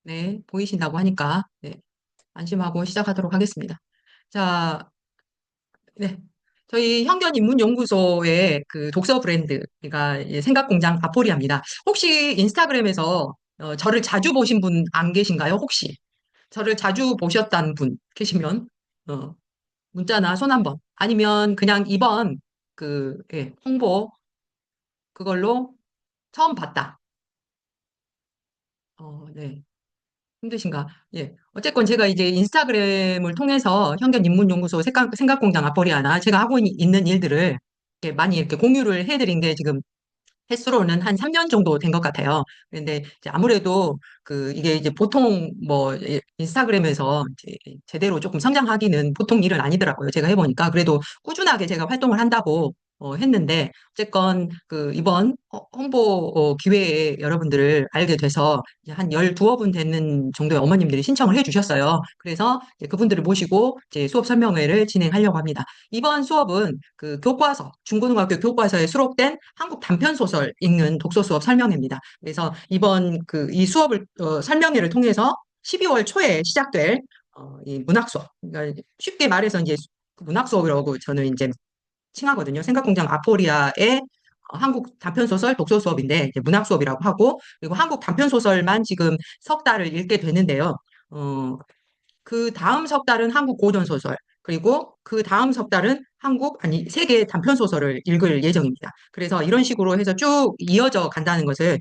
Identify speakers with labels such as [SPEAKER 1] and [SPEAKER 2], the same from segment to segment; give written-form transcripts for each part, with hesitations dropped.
[SPEAKER 1] 네, 보이신다고 하니까, 네, 안심하고 시작하도록 하겠습니다. 자, 네. 저희 현견인문연구소의 그 독서 브랜드가 생각공장 아포리아입니다. 혹시 인스타그램에서 저를 자주 보신 분 안 계신가요? 혹시 저를 자주 보셨다는 분 계시면 어, 문자나 손 한번 아니면 그냥 이번 홍보 그걸로 처음 봤다. 네. 힘드신가? 예. 어쨌건 제가 이제 인스타그램을 통해서 현견인문연구소 생각공장 아포리아나 제가 하고 있는 일들을 이렇게 많이 이렇게 공유를 해드린 게 지금 횟수로는 한 3년 정도 된 것 같아요. 그런데 이제 아무래도 이게 이제 보통 뭐 인스타그램에서 이제 제대로 조금 성장하기는 보통 일은 아니더라고요. 제가 해보니까. 그래도 꾸준하게 제가 활동을 한다고 했는데 어쨌건 이번 홍보 기회에 여러분들을 알게 돼서 이제 한 12분 되는 정도의 어머님들이 신청을 해 주셨어요. 그래서 이제 그분들을 모시고 이제 수업 설명회를 진행하려고 합니다. 이번 수업은 교과서, 중고등학교 교과서에 수록된 한국 단편 소설 읽는 독서 수업 설명회입니다. 그래서 이번 이 수업을 설명회를 통해서 12월 초에 시작될 이 문학 수업. 그러니까 쉽게 말해서 이제 그 문학 수업이라고 저는 이제 칭하거든요. 생각공장 아포리아의 한국 단편소설 독서 수업인데 이제 문학 수업이라고 하고 그리고 한국 단편소설만 지금 석 달을 읽게 되는데요. 어, 그 다음 석 달은 한국 고전 소설, 그리고 그 다음 석 달은 아니, 세계 단편 소설을 읽을 예정입니다. 그래서 이런 식으로 해서 쭉 이어져 간다는 것을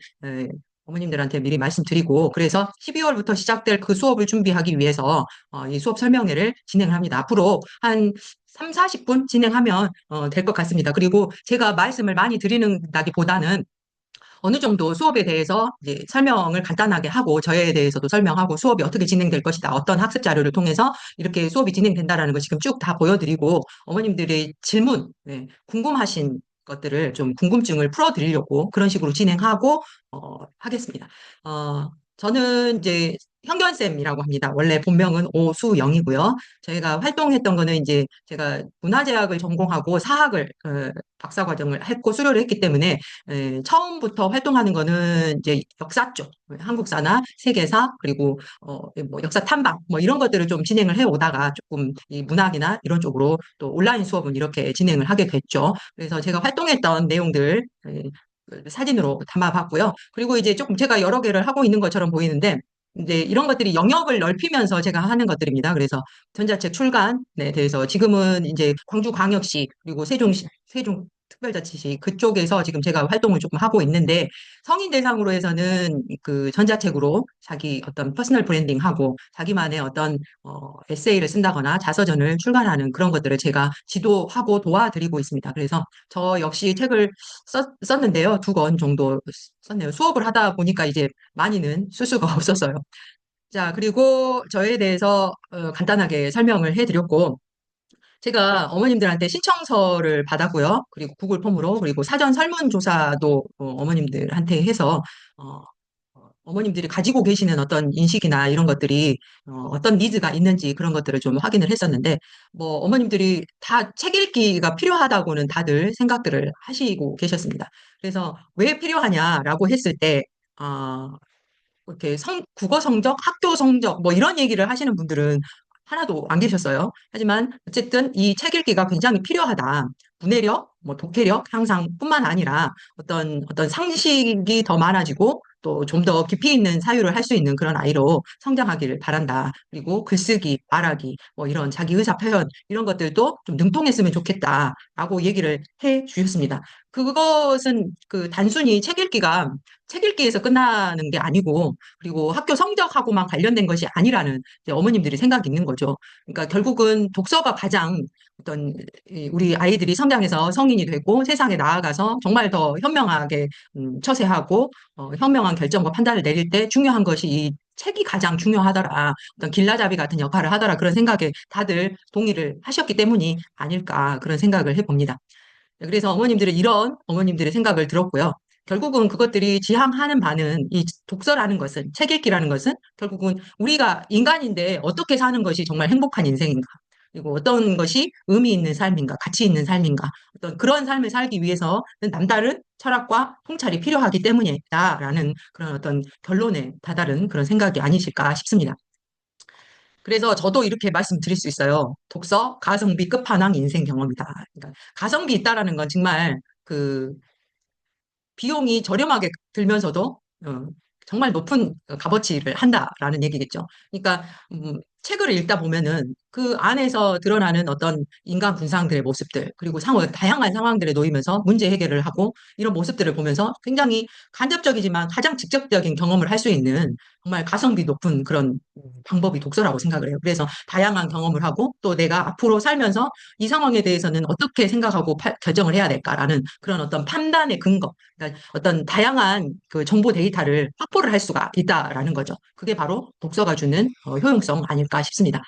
[SPEAKER 1] 어머님들한테 미리 말씀드리고, 그래서 12월부터 시작될 그 수업을 준비하기 위해서 이 수업 설명회를 진행을 합니다. 앞으로 한 3, 40분 진행하면 될 것 같습니다. 그리고 제가 말씀을 많이 드리는다기보다는 어느 정도 수업에 대해서 이제 설명을 간단하게 하고 저에 대해서도 설명하고 수업이 어떻게 진행될 것이다. 어떤 학습 자료를 통해서 이렇게 수업이 진행된다라는 걸 지금 쭉 다 보여드리고 어머님들의 질문, 네, 궁금하신 것들을 좀 궁금증을 풀어드리려고 그런 식으로 진행하고 하겠습니다. 저는 이제 현견쌤이라고 합니다. 원래 본명은 오수영이고요. 저희가 활동했던 거는 이제 제가 문화재학을 전공하고 사학을 박사과정을 했고 수료를 했기 때문에 처음부터 활동하는 거는 이제 역사 쪽, 한국사나 세계사, 그리고 뭐 역사 탐방, 뭐 이런 것들을 좀 진행을 해 오다가 조금 이 문학이나 이런 쪽으로 또 온라인 수업은 이렇게 진행을 하게 됐죠. 그래서 제가 활동했던 내용들 사진으로 담아봤고요. 그리고 이제 조금 제가 여러 개를 하고 있는 것처럼 보이는데 이제 이런 것들이 영역을 넓히면서 제가 하는 것들입니다. 그래서 전자책 출간에 대해서 지금은 이제 광주광역시 그리고 세종 특별자치시 그쪽에서 지금 제가 활동을 조금 하고 있는데 성인 대상으로 해서는 그 전자책으로 자기 어떤 퍼스널 브랜딩하고 자기만의 어떤 에세이를 쓴다거나 자서전을 출간하는 그런 것들을 제가 지도하고 도와드리고 있습니다. 그래서 저 역시 책을 썼는데요. 2권 정도 썼네요. 수업을 하다 보니까 이제 많이는 쓸 수가 없었어요. 자, 그리고 저에 대해서 간단하게 설명을 해드렸고 제가 어머님들한테 신청서를 받았고요. 그리고 구글 폼으로, 그리고 사전 설문조사도 어머님들한테 해서, 어머님들이 가지고 계시는 어떤 인식이나 이런 것들이, 떤 니즈가 있는지 그런 것들을 좀 확인을 했었는데, 뭐, 어머님들이 다 책 읽기가 필요하다고는 다들 생각들을 하시고 계셨습니다. 그래서 왜 필요하냐라고 했을 때, 어, 이렇게 국어 성적, 학교 성적, 뭐 이런 얘기를 하시는 분들은 하나도 안 계셨어요. 하지만 어쨌든 이 책 읽기가 굉장히 필요하다. 문해력, 뭐 독해력 향상 뿐만 아니라 어떤 상식이 더 많아지고 또 좀 더 깊이 있는 사유를 할 수 있는 그런 아이로 성장하기를 바란다. 그리고 글쓰기, 말하기, 뭐 이런 자기 의사 표현 이런 것들도 좀 능통했으면 좋겠다라고 얘기를 해 주셨습니다. 그것은 단순히 책 읽기에서 끝나는 게 아니고 그리고 학교 성적하고만 관련된 것이 아니라는 이제 어머님들이 생각이 있는 거죠. 그러니까 결국은 독서가 가장 우리 아이들이 성장해서 성인이 되고 세상에 나아가서 정말 더 현명하게 처세하고 현명한 결정과 판단을 내릴 때 중요한 것이 이 책이 가장 중요하더라. 어떤 길라잡이 같은 역할을 하더라. 그런 생각에 다들 동의를 하셨기 때문이 아닐까 그런 생각을 해봅니다. 그래서 어머님들은 이런 어머님들의 생각을 들었고요. 결국은 그것들이 지향하는 바는 이 독서라는 것은, 책 읽기라는 것은 결국은 우리가 인간인데 어떻게 사는 것이 정말 행복한 인생인가. 그리고 어떤 것이 의미 있는 삶인가, 가치 있는 삶인가, 어떤 그런 삶을 살기 위해서는 남다른 철학과 통찰이 필요하기 때문이다라는 그런 어떤 결론에 다다른 그런 생각이 아니실까 싶습니다. 그래서 저도 이렇게 말씀드릴 수 있어요. 독서 가성비 끝판왕 인생 경험이다. 그러니까 가성비 있다라는 건 정말 그 비용이 저렴하게 들면서도 정말 높은 값어치를 한다라는 얘기겠죠. 그러니까 책을 읽다 보면은 그 안에서 드러나는 어떤 인간 군상들의 모습들 그리고 다양한 상황들에 놓이면서 문제 해결을 하고 이런 모습들을 보면서 굉장히 간접적이지만 가장 직접적인 경험을 할 수 있는 정말 가성비 높은 그런 방법이 독서라고 생각을 해요. 그래서 다양한 경험을 하고 또 내가 앞으로 살면서 이 상황에 대해서는 어떻게 생각하고 결정을 해야 될까라는 그런 어떤 판단의 근거 그러니까 어떤 다양한 그 정보 데이터를 확보를 할 수가 있다라는 거죠. 그게 바로 독서가 주는 효용성 아닐까 싶습니다.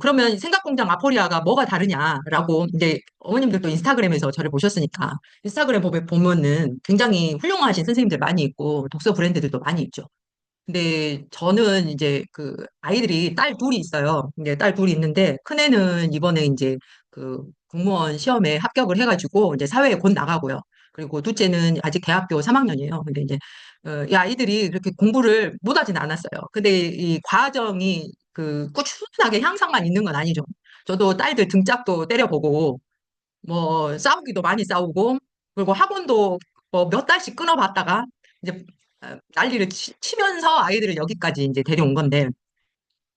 [SPEAKER 1] 그러면 생각공장 아포리아가 뭐가 다르냐라고 이제 어머님들도 인스타그램에서 저를 보셨으니까 인스타그램 보면은 굉장히 훌륭하신 선생님들 많이 있고 독서 브랜드들도 많이 있죠. 근데 저는 이제 그 아이들이 딸 둘이 있어요. 이제 딸 둘이 있는데 큰애는 이번에 이제 그 공무원 시험에 합격을 해가지고 이제 사회에 곧 나가고요. 그리고 둘째는 아직 대학교 3학년이에요. 근데 이제 이 아이들이 그렇게 공부를 못하진 않았어요. 근데 이 과정이 그 꾸준하게 향상만 있는 건 아니죠. 저도 딸들 등짝도 때려보고 뭐 싸우기도 많이 싸우고 그리고 학원도 뭐 몇 달씩 끊어봤다가 이제 난리를 치면서 아이들을 여기까지 이제 데려온 건데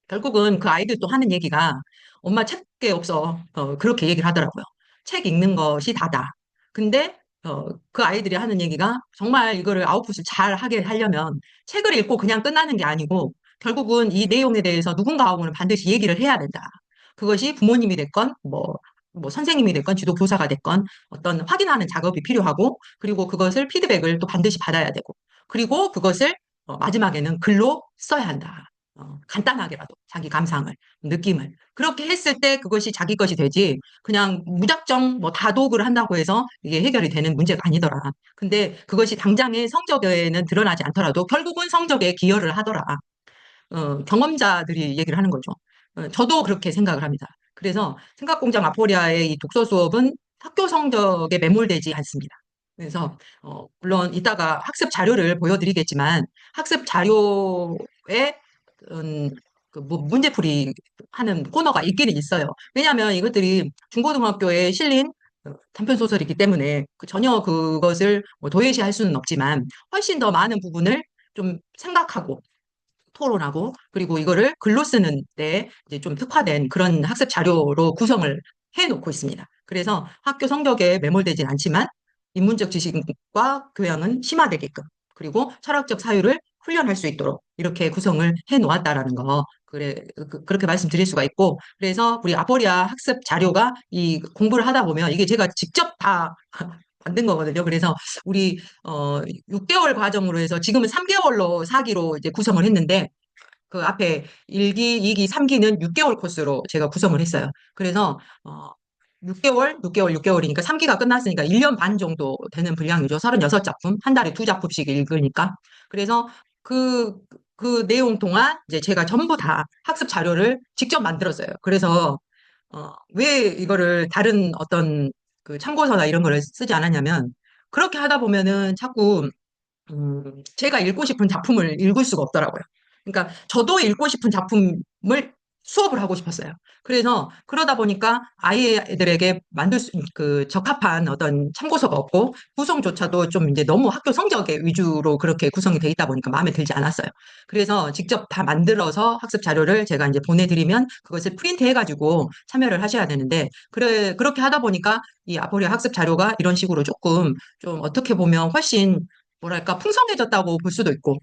[SPEAKER 1] 결국은 그 아이들도 하는 얘기가 엄마 책 게 없어. 그렇게 얘기를 하더라고요. 책 읽는 것이 다다. 근데 그 아이들이 하는 얘기가 정말 이거를 아웃풋을 잘 하게 하려면 책을 읽고 그냥 끝나는 게 아니고 결국은 이 내용에 대해서 누군가하고는 반드시 얘기를 해야 된다. 그것이 부모님이 됐건 뭐 선생님이 됐건 지도교사가 됐건 어떤 확인하는 작업이 필요하고 그리고 그것을 피드백을 또 반드시 받아야 되고 그리고 그것을 마지막에는 글로 써야 한다. 간단하게라도 자기 감상을, 느낌을. 그렇게 했을 때 그것이 자기 것이 되지, 그냥 무작정 뭐 다독을 한다고 해서 이게 해결이 되는 문제가 아니더라. 근데 그것이 당장의 성적에는 드러나지 않더라도 결국은 성적에 기여를 하더라. 경험자들이 얘기를 하는 거죠. 저도 그렇게 생각을 합니다. 그래서 생각공장 아포리아의 이 독서 수업은 학교 성적에 매몰되지 않습니다. 그래서 물론 이따가 학습 자료를 보여드리겠지만 학습 자료에 그뭐 문제풀이 하는 코너가 있기는 있어요. 왜냐하면 이것들이 중고등학교에 실린 단편 소설이기 때문에 전혀 그것을 뭐 도외시할 수는 없지만 훨씬 더 많은 부분을 좀 생각하고 토론하고 그리고 이거를 글로 쓰는 데 이제 좀 특화된 그런 학습 자료로 구성을 해 놓고 있습니다. 그래서 학교 성적에 매몰되진 않지만 인문적 지식과 교양은 심화되게끔 그리고 철학적 사유를 훈련할 수 있도록 이렇게 구성을 해 놓았다라는 거. 그래, 그렇게 말씀드릴 수가 있고, 그래서 우리 아포리아 학습 자료가 이 공부를 하다 보면 이게 제가 직접 다 만든 거거든요. 그래서 우리 6개월 과정으로 해서 지금은 3개월로 4기로 이제 구성을 했는데 그 앞에 1기, 2기, 3기는 6개월 코스로 제가 구성을 했어요. 그래서 6개월, 6개월, 6개월이니까 3기가 끝났으니까 1년 반 정도 되는 분량이죠. 36작품, 한 달에 2작품씩 읽으니까. 그래서 그, 그 내용 동안 이제 제가 전부 다 학습 자료를 직접 만들었어요. 그래서 왜 이거를 다른 어떤 그 참고서나 이런 거를 쓰지 않았냐면 그렇게 하다 보면은 자꾸 제가 읽고 싶은 작품을 읽을 수가 없더라고요. 그러니까 저도 읽고 싶은 작품을 수업을 하고 싶었어요. 그래서 그러다 보니까 아이들에게 그 적합한 어떤 참고서가 없고 구성조차도 좀 이제 너무 학교 성적에 위주로 그렇게 구성이 돼 있다 보니까 마음에 들지 않았어요. 그래서 직접 다 만들어서 학습 자료를 제가 이제 보내드리면 그것을 프린트 해가지고 참여를 하셔야 되는데 그렇게 하다 보니까 이 아포리아 학습 자료가 이런 식으로 조금 좀 어떻게 보면 훨씬 뭐랄까 풍성해졌다고 볼 수도 있고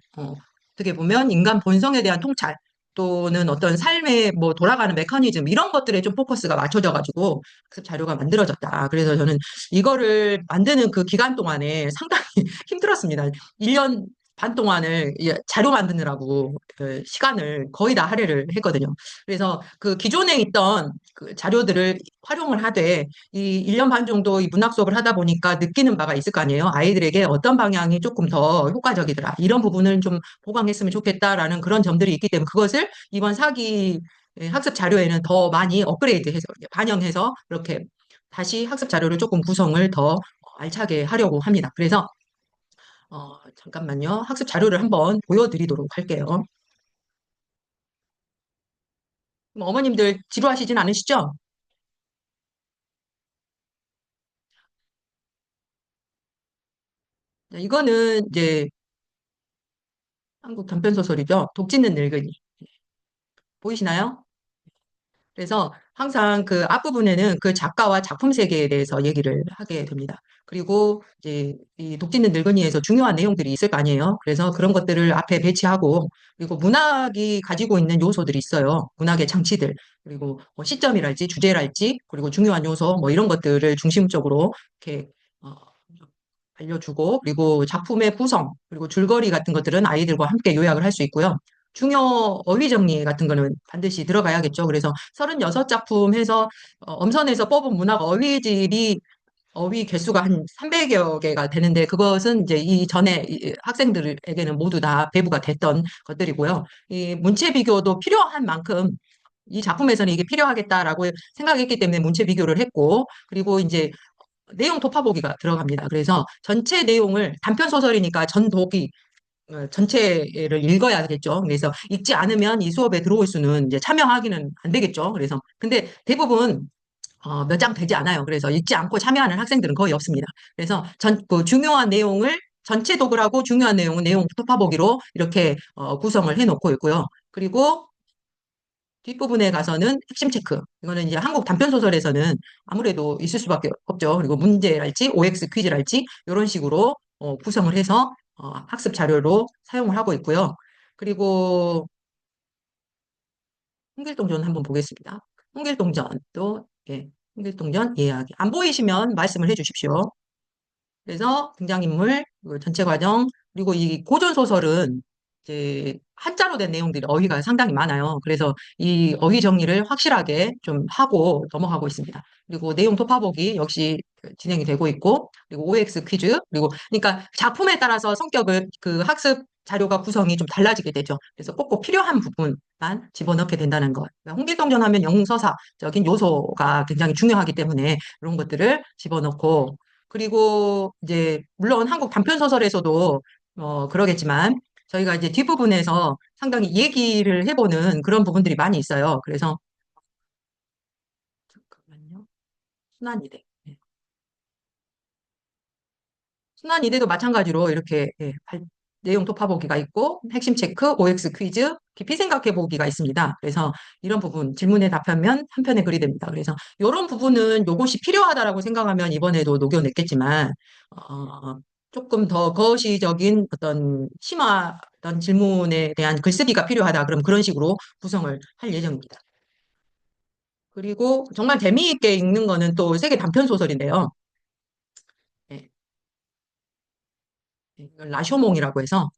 [SPEAKER 1] 어떻게 보면 인간 본성에 대한 통찰 또는 어떤 삶의 뭐 돌아가는 메커니즘 이런 것들에 좀 포커스가 맞춰져 가지고 학습 자료가 만들어졌다. 그래서 저는 이거를 만드는 그 기간 동안에 상당히 힘들었습니다. 1년 반 동안을 자료 만드느라고 그 시간을 거의 다 할애를 했거든요. 그래서 그 기존에 있던 그 자료들을 활용을 하되 이 1년 반 정도 이 문학 수업을 하다 보니까 느끼는 바가 있을 거 아니에요. 아이들에게 어떤 방향이 조금 더 효과적이더라. 이런 부분을 좀 보강했으면 좋겠다라는 그런 점들이 있기 때문에 그것을 이번 사기 학습 자료에는 더 많이 업그레이드해서 반영해서 그렇게 다시 학습 자료를 조금 구성을 더 알차게 하려고 합니다. 그래서 잠깐만요. 학습 자료를 한번 보여드리도록 할게요. 어머님들 지루하시진 않으시죠? 자, 이거는 이제 한국 단편 소설이죠. 독 짖는 늙은이. 보이시나요? 그래서 항상 그 앞부분에는 그 작가와 작품 세계에 대해서 얘기를 하게 됩니다. 그리고 이제 이 독짓는 늙은이에서 중요한 내용들이 있을 거 아니에요. 그래서 그런 것들을 앞에 배치하고 그리고 문학이 가지고 있는 요소들이 있어요. 문학의 장치들. 그리고 뭐 시점이랄지 주제랄지 그리고 중요한 요소 뭐 이런 것들을 중심적으로 이렇게 어, 알려주고 그리고 작품의 구성 그리고 줄거리 같은 것들은 아이들과 함께 요약을 할 수 있고요. 중요 어휘 정리 같은 거는 반드시 들어가야겠죠. 그래서 36작품 해서 엄선해서 뽑은 문학 어휘질이 어휘 개수가 한 300여 개가 되는데 그것은 이제 이 전에 이 학생들에게는 모두 다 배부가 됐던 것들이고요. 이 문체 비교도 필요한 만큼 이 작품에서는 이게 필요하겠다라고 생각했기 때문에 문체 비교를 했고 그리고 이제 내용 도파보기가 들어갑니다. 그래서 전체 내용을 단편 소설이니까 전독이 전체를 읽어야겠죠. 그래서 읽지 않으면 이 수업에 들어올 수는 이제 참여하기는 안 되겠죠. 그래서 근데 대부분 몇 장 되지 않아요. 그래서 읽지 않고 참여하는 학생들은 거의 없습니다. 그래서 그 중요한 내용을 전체 독을 하고 중요한 내용은 내용 도파보기로 이렇게 구성을 해놓고 있고요. 그리고 뒷부분에 가서는 핵심 체크. 이거는 이제 한국 단편 소설에서는 아무래도 있을 수밖에 없죠. 그리고 문제랄지 OX 퀴즈랄지 이런 식으로 구성을 해서 학습 자료로 사용을 하고 있고요. 그리고 홍길동전 한번 보겠습니다. 홍길동전도 예, 홍길동전 이야기. 안 보이시면 말씀을 해주십시오. 그래서 등장인물, 그리고 전체 과정, 그리고 이 고전 소설은 이제 한자로 된 내용들이 어휘가 상당히 많아요. 그래서 이 어휘 정리를 확실하게 좀 하고 넘어가고 있습니다. 그리고 내용 토파보기 역시 진행이 되고 있고, 그리고 OX 퀴즈, 그리고 그러니까 작품에 따라서 성격을 그 학습 자료가 구성이 좀 달라지게 되죠. 그래서 꼭꼭 필요한 부분만 집어넣게 된다는 것. 그러니까 홍길동전 하면 영서사적인 요소가 굉장히 중요하기 때문에 이런 것들을 집어넣고 그리고 이제 물론 한국 단편 소설에서도 그러겠지만 저희가 이제 뒷부분에서 상당히 얘기를 해보는 그런 부분들이 많이 있어요. 그래서 잠깐만요. 순환이대. 순환이대도 마찬가지로 이렇게 내용 도파보기가 있고 핵심 체크, OX 퀴즈, 깊이 생각해 보기가 있습니다. 그래서 이런 부분 질문에 답하면 한 편의 글이 됩니다. 그래서 이런 부분은 요것이 필요하다라고 생각하면 이번에도 녹여냈겠지만 어, 조금 더 거시적인 어떤 심화 어떤 질문에 대한 글쓰기가 필요하다. 그럼 그런 식으로 구성을 할 예정입니다. 그리고 정말 재미있게 읽는 거는 또 세계 단편 소설인데요. 예, 이건 라쇼몽이라고 해서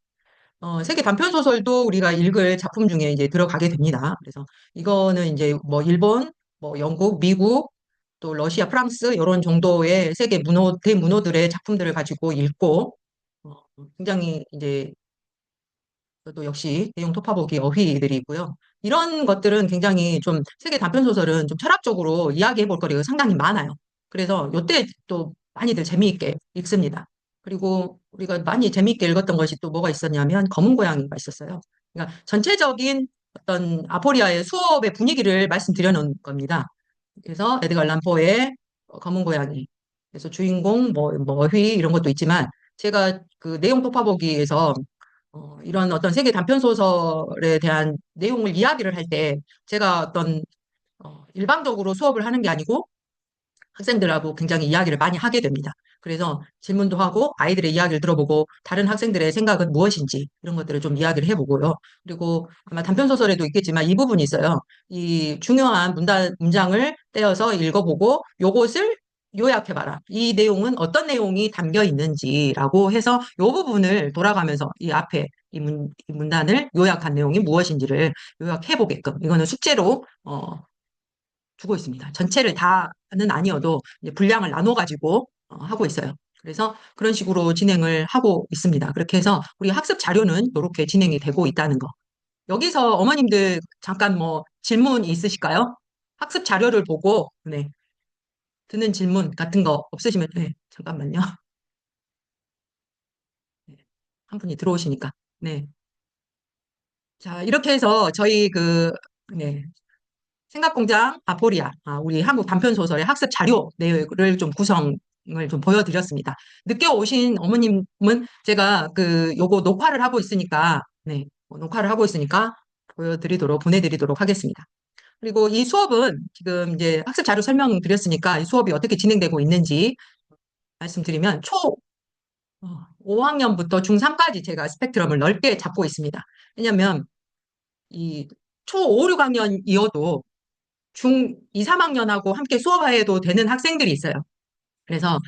[SPEAKER 1] 세계 단편 소설도 우리가 읽을 작품 중에 이제 들어가게 됩니다. 그래서 이거는 이제 뭐 일본, 뭐 영국, 미국, 또 러시아, 프랑스 이런 정도의 세계 대문호들의 작품들을 가지고 읽고 어, 굉장히 이제 또 역시 내용 토파보기 어휘들이 있고요. 이런 것들은 굉장히 좀 세계 단편 소설은 좀 철학적으로 이야기해 볼 거리가 상당히 많아요. 그래서 요때 또 많이들 재미있게 읽습니다. 그리고 우리가 많이 재미있게 읽었던 것이 또 뭐가 있었냐면 검은 고양이가 있었어요. 그러니까 전체적인 어떤 아포리아의 수업의 분위기를 말씀드려 놓은 겁니다. 그래서 에드가 알란 포의 검은 고양이. 그래서 주인공 뭐 어휘 이런 것도 있지만 제가 그 내용 폭파보기에서 이런 어떤 세계 단편 소설에 대한 내용을 이야기를 할 때 제가 어떤 일방적으로 수업을 하는 게 아니고 학생들하고 굉장히 이야기를 많이 하게 됩니다. 그래서 질문도 하고 아이들의 이야기를 들어보고 다른 학생들의 생각은 무엇인지 이런 것들을 좀 이야기를 해보고요. 그리고 아마 단편 소설에도 있겠지만 이 부분이 있어요. 이 중요한 문장을 떼어서 읽어보고 요것을 요약해봐라. 이 내용은 어떤 내용이 담겨 있는지라고 해서 이 부분을 돌아가면서 이 앞에 이 문단을 요약한 내용이 무엇인지를 요약해보게끔 이거는 숙제로 주고 있습니다. 전체를 다는 아니어도 이제 분량을 나눠가지고 하고 있어요. 그래서 그런 식으로 진행을 하고 있습니다. 그렇게 해서 우리 학습 자료는 이렇게 진행이 되고 있다는 거. 여기서 어머님들 잠깐 뭐 질문 있으실까요? 학습 자료를 보고 네, 드는 질문 같은 거 없으시면 네, 잠깐만요. 네, 한 분이 들어오시니까. 네. 자, 이렇게 해서 저희 네, 생각공장 아포리아, 우리 한국 단편소설의 학습 자료를 좀 구성을 좀 보여드렸습니다. 늦게 오신 어머님은 제가 요거 녹화를 하고 있으니까, 네, 녹화를 하고 있으니까 보내드리도록 하겠습니다. 그리고 이 수업은 지금 이제 학습 자료 설명드렸으니까 이 수업이 어떻게 진행되고 있는지 말씀드리면 5학년부터 중3까지 제가 스펙트럼을 넓게 잡고 있습니다. 왜냐면 이 초 5, 6학년이어도 중 2, 3학년하고 함께 수업해도 되는 학생들이 있어요. 그래서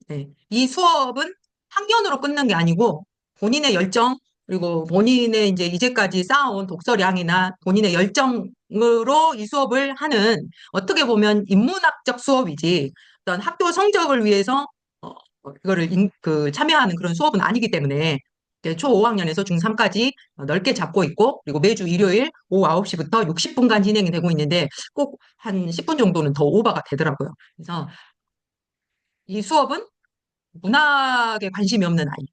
[SPEAKER 1] 네, 이 수업은 학년으로 끊는 게 아니고 본인의 열정 그리고 본인의 이제 이제까지 쌓아온 독서량이나 본인의 열정으로 이 수업을 하는 어떻게 보면 인문학적 수업이지 어떤 학교 성적을 위해서 어, 참여하는 그런 수업은 아니기 때문에 이제 초 5학년에서 중3까지 넓게 잡고 있고 그리고 매주 일요일 오후 9시부터 60분간 진행이 되고 있는데 꼭 한 10분 정도는 더 오버가 되더라고요. 그래서 이 수업은 문학에 관심이 없는 아이,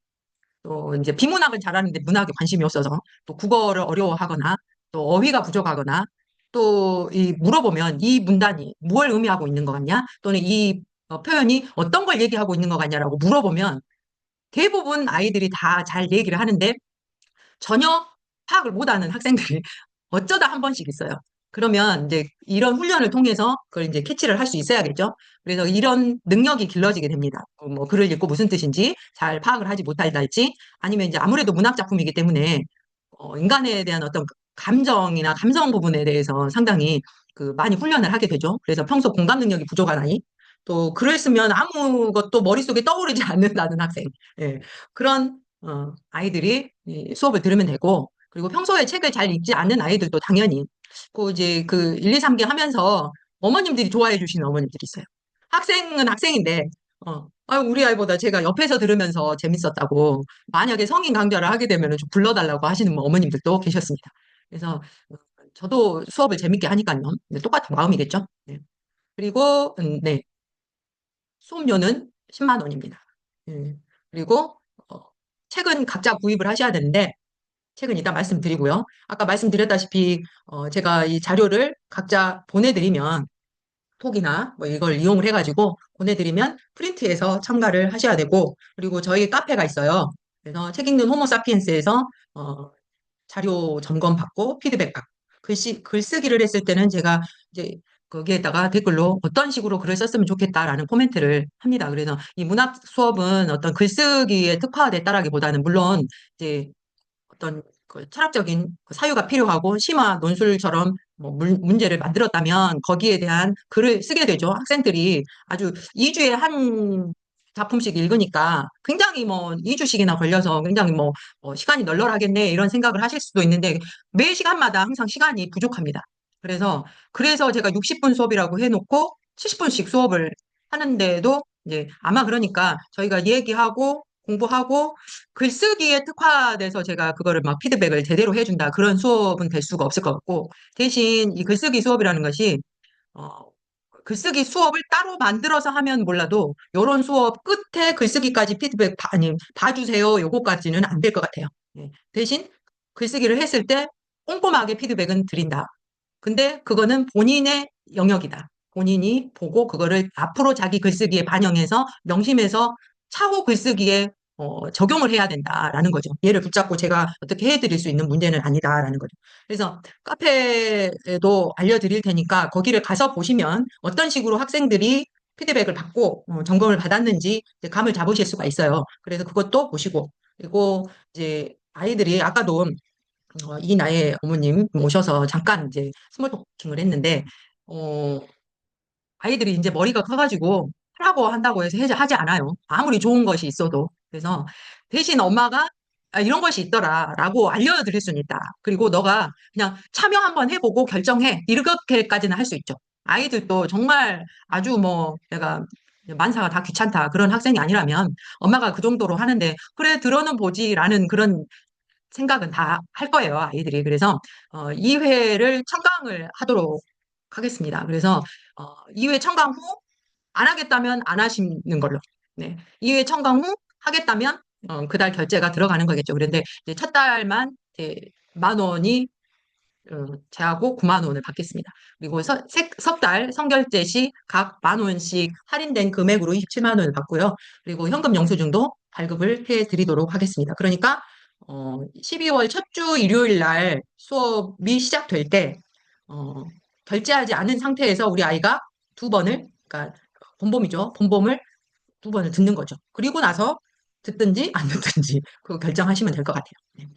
[SPEAKER 1] 또 이제 비문학은 잘하는데 문학에 관심이 없어서 또 국어를 어려워하거나 또 어휘가 부족하거나 또 물어보면 이 문단이 무엇을 의미하고 있는 것 같냐? 또는 이 표현이 어떤 걸 얘기하고 있는 것 같냐라고 물어보면 대부분 아이들이 다 잘 얘기를 하는데 전혀 파악을 못하는 학생들이 어쩌다 한 번씩 있어요. 그러면 이제 이런 훈련을 통해서 그걸 이제 캐치를 할 수 있어야겠죠. 그래서 이런 능력이 길러지게 됩니다. 뭐 글을 읽고 무슨 뜻인지 잘 파악을 하지 못할지 아니면 이제 아무래도 문학 작품이기 때문에 인간에 대한 어떤 감정이나 감성 부분에 대해서 상당히 많이 훈련을 하게 되죠. 그래서 평소 공감 능력이 부족한 아이, 또 글을 쓰면 아무것도 머릿속에 떠오르지 않는다는 학생, 예, 그런 아이들이 이 수업을 들으면 되고, 그리고 평소에 책을 잘 읽지 않는 아이들도 당연히 이제 1, 2, 3개 하면서 어머님들이 좋아해 주시는 어머님들이 있어요. 학생은 학생인데 우리 아이보다 제가 옆에서 들으면서 재밌었다고 만약에 성인 강좌를 하게 되면 좀 불러달라고 하시는 어머님들도 계셨습니다. 그래서 저도 수업을 재밌게 하니까요. 네, 똑같은 마음이겠죠. 네. 그리고 네, 수업료는 10만 원입니다. 그리고 어, 책은 각자 구입을 하셔야 되는데 책은 이따 말씀드리고요. 아까 말씀드렸다시피 제가 이 자료를 각자 보내드리면 톡이나 뭐 이걸 이용을 해가지고 보내드리면 프린트해서 첨가를 하셔야 되고 그리고 저희 카페가 있어요. 그래서 책 읽는 호모사피엔스에서 자료 점검 받고 피드백 받고 글쓰기를 했을 때는 제가 이제 거기에다가 댓글로 어떤 식으로 글을 썼으면 좋겠다라는 코멘트를 합니다. 그래서 이 문학 수업은 어떤 글쓰기에 특화됐다라기보다는 물론 이제 어떤 철학적인 사유가 필요하고 심화 논술처럼 뭐 문제를 만들었다면 거기에 대한 글을 쓰게 되죠. 학생들이 아주 2주에 한 작품씩 읽으니까 굉장히 뭐 2주씩이나 걸려서 굉장히 시간이 널널하겠네 이런 생각을 하실 수도 있는데 매 시간마다 항상 시간이 부족합니다. 그래서 제가 60분 수업이라고 해놓고 70분씩 수업을 하는데도 이제 아마 그러니까 저희가 얘기하고 공부하고 글쓰기에 특화돼서 제가 그거를 막 피드백을 제대로 해준다. 그런 수업은 될 수가 없을 것 같고, 대신 이 글쓰기 수업이라는 것이, 어, 글쓰기 수업을 따로 만들어서 하면 몰라도, 요런 수업 끝에 글쓰기까지 아니, 봐주세요. 요거까지는 안 될 것 같아요. 예. 대신 글쓰기를 했을 때 꼼꼼하게 피드백은 드린다. 근데 그거는 본인의 영역이다. 본인이 보고 그거를 앞으로 자기 글쓰기에 반영해서 명심해서 차후 글쓰기에 적용을 해야 된다라는 거죠. 얘를 붙잡고 제가 어떻게 해드릴 수 있는 문제는 아니다라는 거죠. 그래서 카페에도 알려드릴 테니까 거기를 가서 보시면 어떤 식으로 학생들이 피드백을 받고 점검을 받았는지 이제 감을 잡으실 수가 있어요. 그래서 그것도 보시고 그리고 이제 아이들이 아까도 이 나이에 어머님 오셔서 잠깐 이제 스몰 토킹을 했는데 어, 아이들이 이제 머리가 커가지고 하라고 한다고 해서 하지 않아요. 아무리 좋은 것이 있어도. 그래서 대신 엄마가 아, 이런 것이 있더라라고 알려드릴 수는 있다. 그리고 너가 그냥 참여 한번 해보고 결정해. 이렇게까지는 할 수 있죠. 아이들도 정말 아주 뭐 내가 만사가 다 귀찮다 그런 학생이 아니라면 엄마가 그 정도로 하는데 그래 들어는 보지라는 그런 생각은 다 할 거예요, 아이들이. 그래서 2회를 청강을 하도록 하겠습니다. 그래서 2회 청강 후 안 하겠다면 안 하시는 걸로. 네. 2회 청강 후 하겠다면 그달 결제가 들어가는 거겠죠. 그런데 이제 첫 달만 이제 만 원이 제하고 9만 원을 받겠습니다. 그리고 석 달 선결제 시 각 만 원씩 할인된 금액으로 27만 원을 받고요. 그리고 현금 영수증도 발급을 해 드리도록 하겠습니다. 그러니까 12월 첫 주 일요일 날 수업이 시작될 때 어, 결제하지 않은 상태에서 우리 아이가 두 번을 그러니까 본범이죠. 본범을 두 번을 듣는 거죠. 그리고 나서 듣든지 안 듣든지 그 결정하시면 될 것 같아요. 네.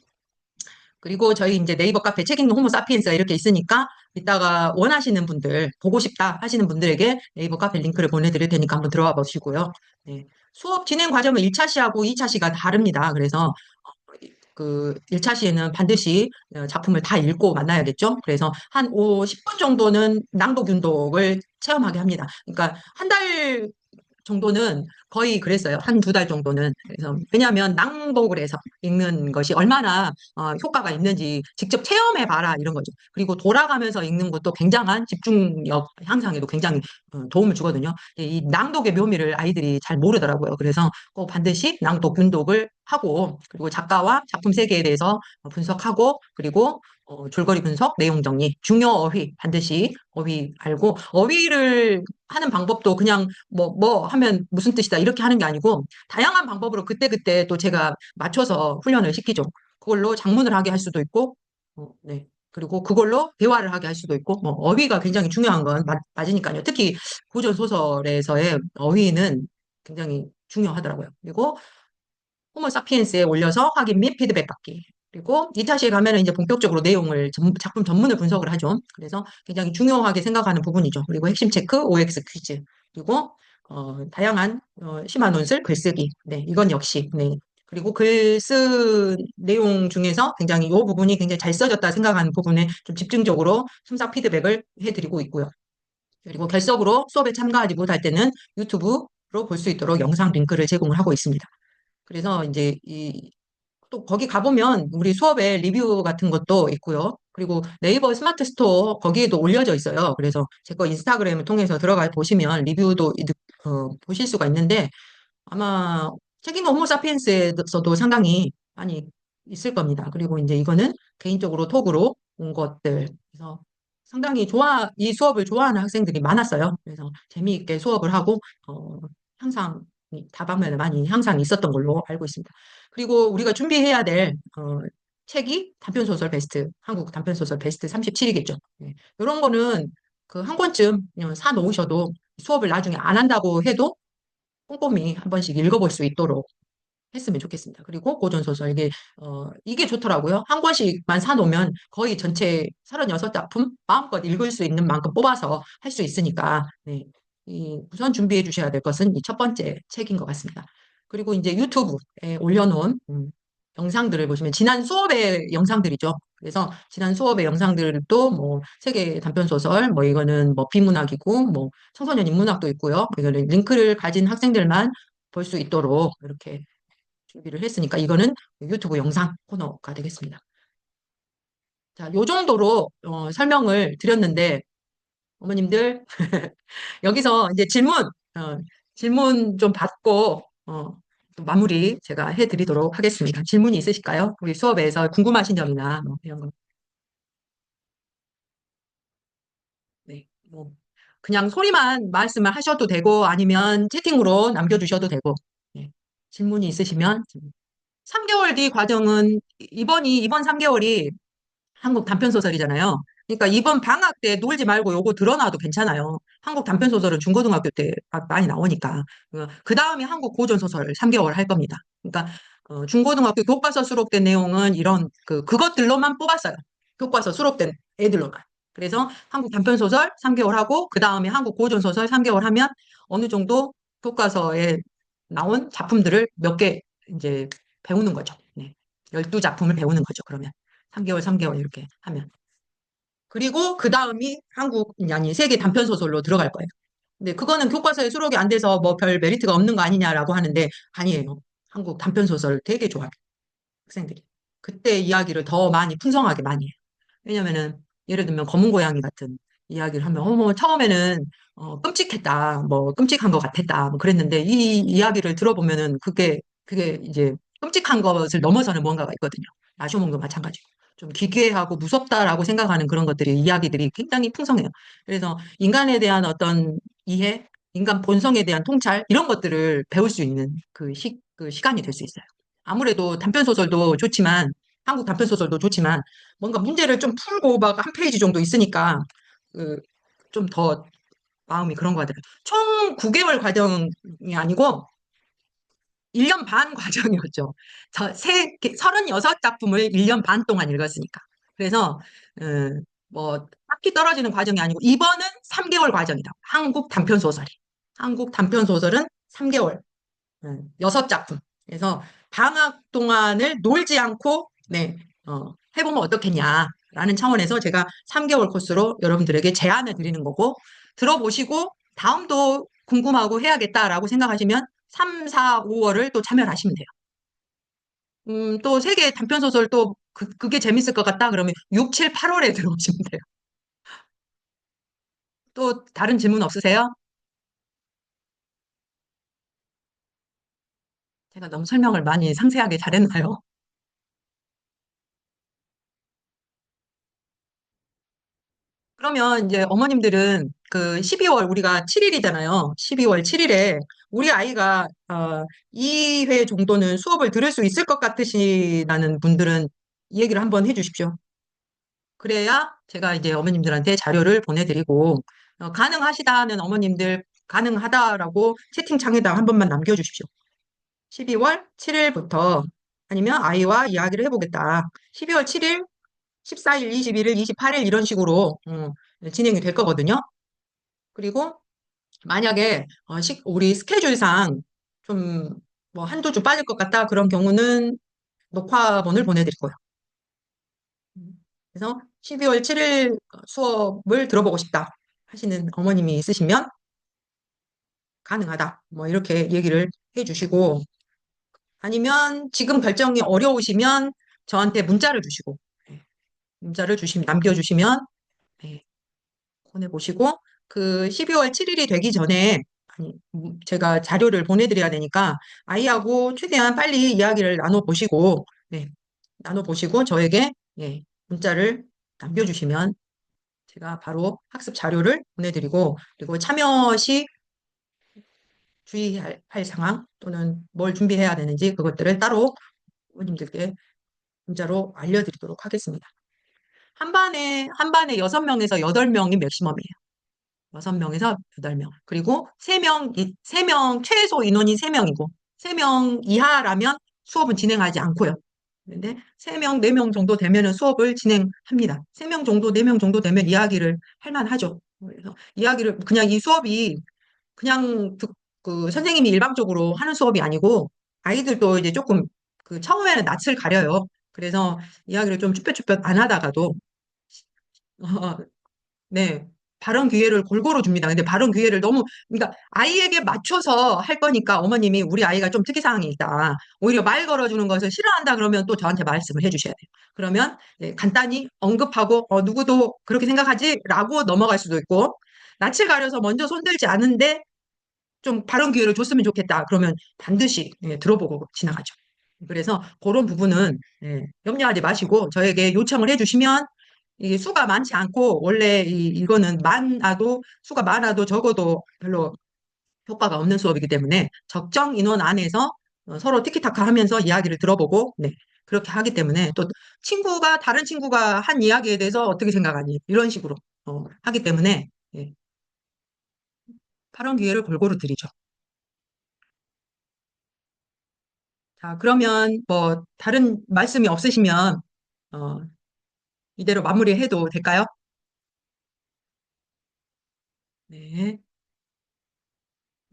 [SPEAKER 1] 그리고 저희 이제 네이버 카페 책 읽는 호모 사피엔스가 이렇게 있으니까 이따가 원하시는 분들, 보고 싶다 하시는 분들에게 네이버 카페 링크를 보내드릴 테니까 한번 들어와 보시고요. 네. 수업 진행 과정은 1차 시하고 2차 시가 다릅니다. 그래서 그 1차 시에는 반드시 작품을 다 읽고 만나야겠죠. 그래서 한 10분 정도는 낭독 윤독을 체험하게 합니다. 그러니까 한 달 정도는 거의 그랬어요. 한 두 달 정도는. 그래서 왜냐하면 낭독을 해서 읽는 것이 얼마나 효과가 있는지 직접 체험해 봐라 이런 거죠. 그리고 돌아가면서 읽는 것도 굉장한 집중력 향상에도 굉장히 도움을 주거든요. 이 낭독의 묘미를 아이들이 잘 모르더라고요. 그래서 꼭 반드시 낭독, 윤독을 하고 그리고 작가와 작품 세계에 대해서 분석하고 그리고 줄거리 분석, 내용 정리, 중요 어휘 반드시 어휘 알고 어휘를 하는 방법도 그냥 뭐 하면 무슨 뜻이다 이렇게 하는 게 아니고 다양한 방법으로 그때그때 또 제가 맞춰서 훈련을 시키죠. 그걸로 장문을 하게 할 수도 있고, 네. 그리고 그걸로 대화를 하게 할 수도 있고, 뭐 어휘가 굉장히 중요한 건 맞으니까요. 특히 고전 소설에서의 어휘는 굉장히 중요하더라고요. 그리고 호모 사피엔스에 올려서 확인 및 피드백 받기. 그리고 2차시에 가면은 이제 본격적으로 내용을 작품 전문을 분석을 하죠. 그래서 굉장히 중요하게 생각하는 부분이죠. 그리고 핵심 체크, OX 퀴즈. 그리고 다양한 심화 논술, 글쓰기. 네, 이건 역시 네. 그리고 글 쓴 내용 중에서 굉장히 이 부분이 굉장히 잘 써졌다 생각하는 부분에 좀 집중적으로 첨삭 피드백을 해드리고 있고요. 그리고 결석으로 수업에 참가하지 못할 때는 유튜브로 볼 수 있도록 영상 링크를 제공을 하고 있습니다. 그래서 이제 또 거기 가보면 우리 수업에 리뷰 같은 것도 있고요. 그리고 네이버 스마트 스토어 거기에도 올려져 있어요. 그래서 제 거 인스타그램을 통해서 들어가 보시면 리뷰도 보실 수가 있는데 아마 책임 호모 사피엔스에서도 상당히 많이 있을 겁니다. 그리고 이제 이거는 개인적으로 톡으로 온 것들. 그래서 상당히 이 수업을 좋아하는 학생들이 많았어요. 그래서 재미있게 수업을 하고, 향상, 다방면에 많이 향상이 있었던 걸로 알고 있습니다. 그리고 우리가 준비해야 될, 책이 단편소설 베스트, 한국 단편소설 베스트 37이겠죠. 이런 거는 그 한 권쯤 그냥 사 놓으셔도 수업을 나중에 안 한다고 해도 꼼꼼히 한 번씩 읽어볼 수 있도록 했으면 좋겠습니다. 그리고 고전소설, 이게 좋더라고요. 한 권씩만 사놓으면 거의 전체 36작품 마음껏 읽을 수 있는 만큼 뽑아서 할 수 있으니까, 네. 우선 준비해 주셔야 될 것은 이 첫 번째 책인 것 같습니다. 그리고 이제 유튜브에 올려놓은 영상들을 보시면 지난 수업의 영상들이죠. 그래서 지난 수업의 영상들도 뭐 세계 단편소설, 뭐 이거는 뭐 비문학이고 뭐 청소년 인문학도 있고요. 이거는 링크를 가진 학생들만 볼 수 있도록 이렇게 준비를 했으니까 이거는 유튜브 영상 코너가 되겠습니다. 자, 요 정도로 설명을 드렸는데 어머님들 여기서 이제 질문 좀 받고 또 마무리 제가 해드리도록 하겠습니다. 질문이 있으실까요? 우리 수업에서 궁금하신 점이나 뭐 이런 거. 네, 뭐 그냥 소리만 말씀을 하셔도 되고 아니면 채팅으로 남겨주셔도 되고 네, 질문이 있으시면 3개월 뒤 과정은 이번 3개월이 한국 단편소설이잖아요. 그러니까 이번 방학 때 놀지 말고 요거 들어놔도 괜찮아요. 한국 단편소설은 중고등학교 때 많이 나오니까. 그 다음에 한국 고전소설 3개월 할 겁니다. 그러니까 중고등학교 교과서 수록된 내용은 이런 그것들로만 뽑았어요. 교과서 수록된 애들로만. 그래서 한국 단편소설 3개월 하고 그 다음에 한국 고전소설 3개월 하면 어느 정도 교과서에 나온 작품들을 몇 개 이제 배우는 거죠. 네. 12작품을 배우는 거죠. 그러면 3개월, 3개월 이렇게 하면. 그리고 그 다음이 한국, 아니, 세계 단편 소설로 들어갈 거예요. 근데 그거는 교과서에 수록이 안 돼서 뭐 별 메리트가 없는 거 아니냐라고 하는데 아니에요. 한국 단편 소설 되게 좋아해요. 학생들이. 그때 이야기를 더 많이 풍성하게 많이 해요. 왜냐면은 예를 들면 검은 고양이 같은 이야기를 하면 어머 처음에는 끔찍했다 뭐 끔찍한 것 같았다 뭐 그랬는데 이 이야기를 들어보면은 그게 이제 끔찍한 것을 넘어서는 무언가가 있거든요. 라쇼몽도 마찬가지고 좀 기괴하고 무섭다라고 생각하는 그런 것들이 이야기들이 굉장히 풍성해요. 그래서 인간에 대한 어떤 이해, 인간 본성에 대한 통찰 이런 것들을 배울 수 있는 그 시간이 될 수 있어요. 아무래도 단편 소설도 좋지만 한국 단편 소설도 좋지만 뭔가 문제를 좀 풀고 막 한 페이지 정도 있으니까 그 좀 더 마음이 그런 거 같아요. 총 9개월 과정이 아니고 1년 반 과정이었죠. 36작품을 1년 반 동안 읽었으니까. 그래서 뭐 딱히 떨어지는 과정이 아니고 이번은 3개월 과정이다. 한국 단편 소설은 3개월. 6작품. 그래서 방학 동안을 놀지 않고, 네, 해보면 어떻겠냐라는 차원에서 제가 3개월 코스로 여러분들에게 제안을 드리는 거고, 들어보시고, 다음도 궁금하고 해야겠다라고 생각하시면 3, 4, 5월을 또 참여를 하시면 돼요. 또 세계 단편소설 또 그게 재밌을 것 같다? 그러면 6, 7, 8월에 들어오시면 돼요. 또 다른 질문 없으세요? 제가 너무 설명을 많이 상세하게 잘했나요? 그러면 이제 어머님들은 그 12월 우리가 7일이잖아요. 12월 7일에 우리 아이가 2회 정도는 수업을 들을 수 있을 것 같으시다는 분들은 이 얘기를 한번 해주십시오. 그래야 제가 이제 어머님들한테 자료를 보내드리고 가능하시다는 어머님들 가능하다라고 채팅창에다 한 번만 남겨주십시오. 12월 7일부터 아니면 아이와 이야기를 해보겠다. 12월 7일 14일, 21일, 28일 이런 식으로 진행이 될 거거든요. 그리고 만약에 우리 스케줄상 좀 뭐 한두 주 빠질 것 같다 그런 경우는 녹화본을 보내드릴 거예요. 그래서 12월 7일 수업을 들어보고 싶다 하시는 어머님이 있으시면 가능하다. 뭐 이렇게 얘기를 해주시고 아니면 지금 결정이 어려우시면 저한테 문자를 주시고 네, 남겨주시면 네, 보내보시고 그 12월 7일이 되기 전에 아니, 제가 자료를 보내드려야 되니까 아이하고 최대한 빨리 이야기를 나눠보시고 네, 나눠보시고 저에게 예, 문자를 남겨주시면 제가 바로 학습 자료를 보내드리고 그리고 참여 시 주의할 할 상황 또는 뭘 준비해야 되는지 그것들을 따로 부모님들께 문자로 알려드리도록 하겠습니다. 한 반에 6명에서 8명이 맥시멈이에요. 6명에서 8명. 그리고 3명, 최소 인원이 3명이고, 3명 이하라면 수업은 진행하지 않고요. 그런데 3명, 4명 정도 되면 수업을 진행합니다. 3명 정도, 4명 정도 되면 이야기를 할 만하죠. 그래서 이야기를, 그냥 이 수업이 그냥 그 선생님이 일방적으로 하는 수업이 아니고, 아이들도 이제 조금 처음에는 낯을 가려요. 그래서 이야기를 좀 쭈뼛쭈뼛 안 하다가도, 네. 발언 기회를 골고루 줍니다. 근데 발언 기회를 너무, 그러니까 아이에게 맞춰서 할 거니까 어머님이 우리 아이가 좀 특이사항이 있다. 오히려 말 걸어주는 것을 싫어한다 그러면 또 저한테 말씀을 해주셔야 돼요. 그러면 네, 간단히 언급하고, 누구도 그렇게 생각하지? 라고 넘어갈 수도 있고, 낯을 가려서 먼저 손들지 않은데 좀 발언 기회를 줬으면 좋겠다. 그러면 반드시 예, 들어보고 지나가죠. 그래서 그런 부분은 예, 염려하지 마시고 저에게 요청을 해주시면 이게 수가 많지 않고 원래 이거는 수가 많아도 적어도 별로 효과가 없는 수업이기 때문에 적정 인원 안에서 서로 티키타카 하면서 이야기를 들어보고 네, 그렇게 하기 때문에 또 다른 친구가 한 이야기에 대해서 어떻게 생각하니 이런 식으로 하기 때문에 예, 발언 기회를 골고루 드리죠. 자, 그러면 뭐 다른 말씀이 없으시면 어, 이대로 마무리해도 될까요? 네.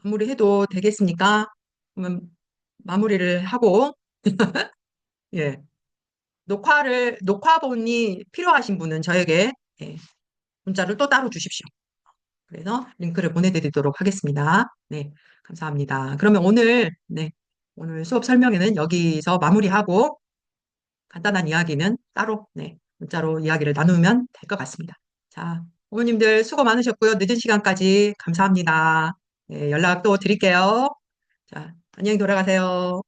[SPEAKER 1] 마무리해도 되겠습니까? 그러면 마무리를 하고, 예, 녹화본이 필요하신 분은 저에게 예, 문자를 또 따로 주십시오. 그래서 링크를 보내드리도록 하겠습니다. 네, 감사합니다. 그러면 네, 오늘 수업 설명회는 여기서 마무리하고 간단한 이야기는 따로, 네, 문자로 이야기를 나누면 될 것 같습니다. 자, 부모님들 수고 많으셨고요. 늦은 시간까지 감사합니다. 네, 연락 또 드릴게요. 자, 안녕히 돌아가세요.